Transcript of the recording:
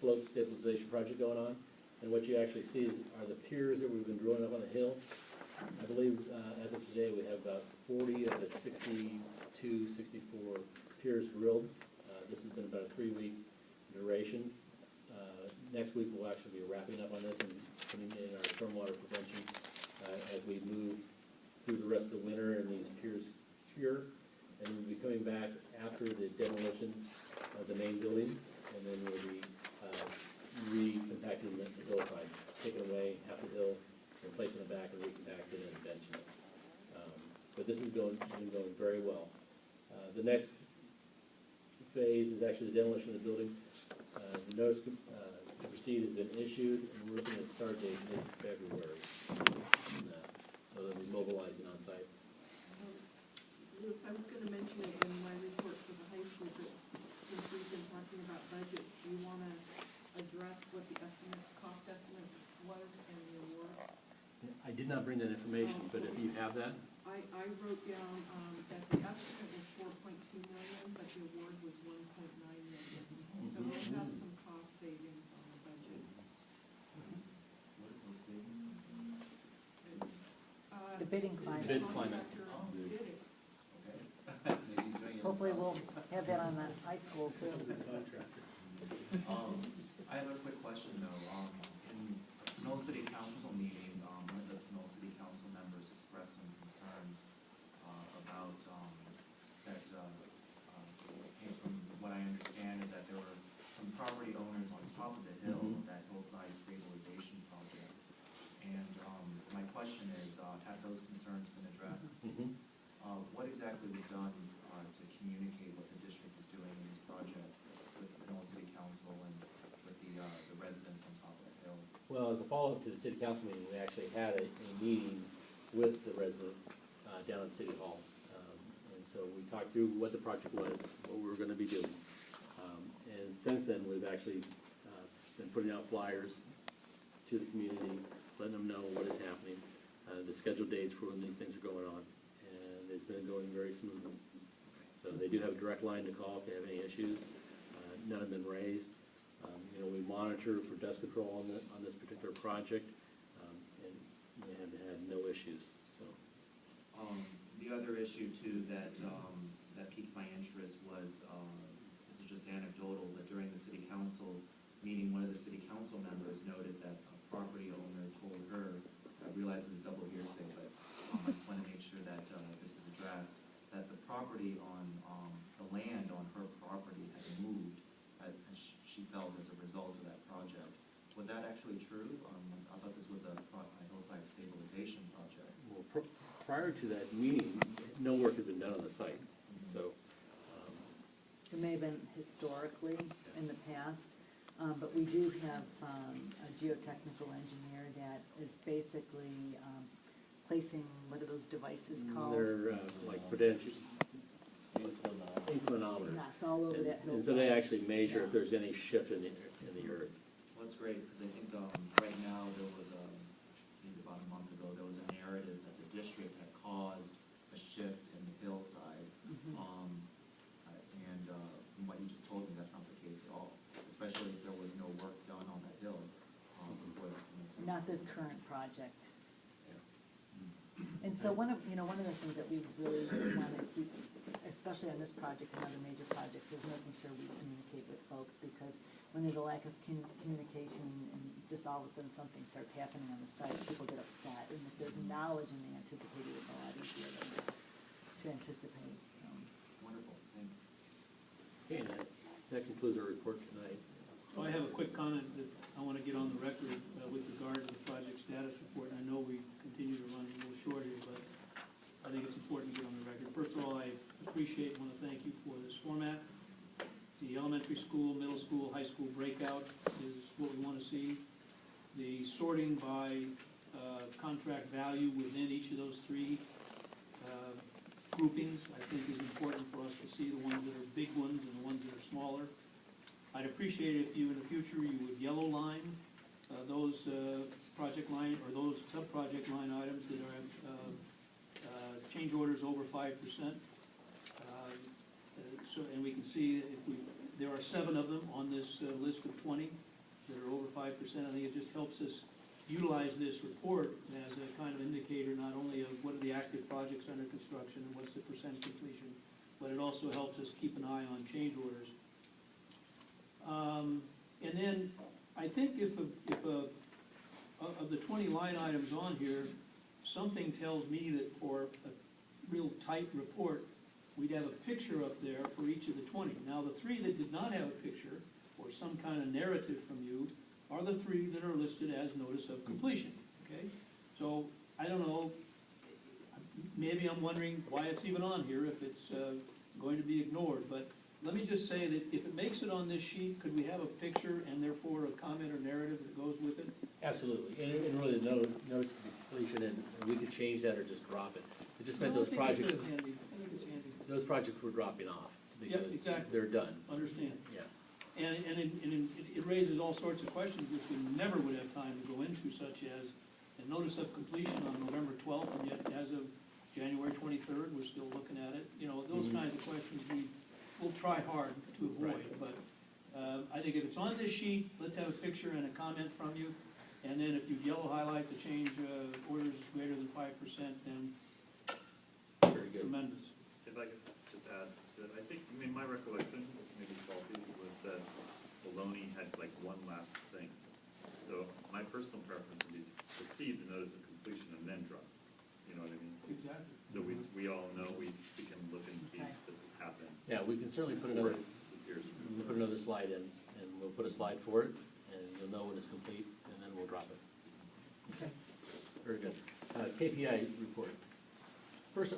slope stabilization project going on. And what you actually see are the piers that we've been drilling up on the hill. I believe as of today, we have about 40 of the 62, 64 piers drilled. This has been about a 3-week duration. Next week, we'll actually be wrapping up on this and putting in our stormwater prevention as we move through the rest of the winter and these piers cure. And we'll be coming back after the demolition of the main building, and then we'll be recompacting the hillside, taking away half the hill, replacing it back and recompacting it and benching it. But this has been going very well. The next phase is actually the demolition of the building. The notice to proceed has been issued, and we're looking at start date mid-February. So they'll be mobilizing on site. Louis, I was going to mention it in my report for the high school, but since we've been talking about budget, do you want to address what the cost estimate was and the award? I did not bring that information, but if you have that. I wrote down that the estimate was $4.2 million, but the award was $1.9 million. So we'll have some cost savings on the budget. What are those savings? It's The bidding climate. Bid climate. Bidding. Okay. Maybe he's doing it Hopefully himself. we'll have that on the high school too. I have a quick question though. In Pinole City Council meeting, one of the Pinole City Council members expressed some concerns about that came from what I understand is that there were some property owners on top of the hill of that hillside stabilization project. And my question is, have those concerns been addressed? What exactly was done to communicate what the district is doing in this project with Pinole City Council and with the residents on top of the hill? Well, as a follow-up to the city council meeting, we actually had a meeting with the residents down at City Hall. And so we talked through what the project was, what we were gonna be doing. And since then, we've actually been putting out flyers to the community, letting them know what is happening, the scheduled dates for when these things are going on. And it's been going very smoothly. So they do have a direct line to call if they have any issues. None have been raised. We monitor for dust control on this particular project, and we have had no issues. So, The other issue too that that piqued my interest was this is just anecdotal, but during the city council meeting, one of the city council members noted that a property owner told her, I realize it's double hearsay, but I just want to make sure that this is addressed, that the property on the land on her property had moved. She felt as a result of that project. Was that actually true? I thought this was a hillside stabilization project. well, prior to that meeting, no work had been done on the site. So, It may have been historically in the past, but we do have a geotechnical engineer that is basically placing, what are those devices called? they're like prudential inclinometers. Yes, all over that hillside. And so they actually measure if there's any shift in the earth. Well, that's great, because I think right now there was maybe about a month ago, there was a narrative that the district had caused a shift in the hillside. And from what you just told me, that's not the case at all, especially if there was no work done on that hill before that. Not this current project. Yeah. And so one of the things that we really want to keep, especially on this project and other major projects, is making sure we communicate with folks, because when there's a lack of communication and just all of a sudden something starts happening on the site, people get upset. And if there's knowledge and they anticipate it, it's a lot easier to anticipate. Wonderful, thanks. Okay, and that concludes our report tonight. So I have a quick comment that I want to get on the record with regard to the project status report. And I know we continue to run a little short here, but I think it's important to get on the record. First of all, I appreciate and want to thank you for this format. The elementary school, middle school, high school breakout is what we want to see. The sorting by contract value within each of those three groupings, I think, is important for us to see the ones that are big ones and the ones that are smaller. I'd appreciate it if you, in the future, you would yellow line those project line or those sub-project line items that are change orders over 5%. So, and we can see if there are 7 of them on this list of 20. that are over 5%. I think it just helps us utilize this report as a kind of indicator, not only of what are the active projects under construction and what's the percent completion, but it also helps us keep an eye on change orders. And then, I think if of the 20 line items on here, something tells me that for a real tight report, we'd have a picture up there for each of the 20. Now, the 3 that did not have a picture, or some kind of narrative from you, are the 3 that are listed as notice of completion, okay? So, I don't know, maybe I'm wondering why it's even on here, if it's going to be ignored, but let me just say that if it makes it on this sheet, could we have a picture and therefore a comment or narrative that goes with it? Absolutely, and really, notice of completion, and we could change that or just drop it. It just meant No, I those think it's projects, handy. I think it's handy. those projects were dropping off, because exactly. they're done, Understand. yeah. And it raises all sorts of questions which we never would have time to go into, such as a notice of completion on November 12th, and yet as of January 23rd, we're still looking at it. You know, those kinds of questions we'll try hard to avoid, Right. but I think if it's on this sheet, let's have a picture and a comment from you, and then if you yellow highlight the change orders greater than 5%, then Very good. tremendous. If I could just add to that, I think, I mean, my recollection, which may be faulty, was that Bologna had like one last thing. So my personal preference would be to see the notice of completion and then drop, you know what I mean? Exactly. So we all know, we can look and see Okay. this has happened. Yeah, we can certainly put before another, it disappears from we'll the put list. another slide in, and we'll put a slide for it, and you'll know when it's complete, and then we'll drop it. Okay. Very good. KPI report. First,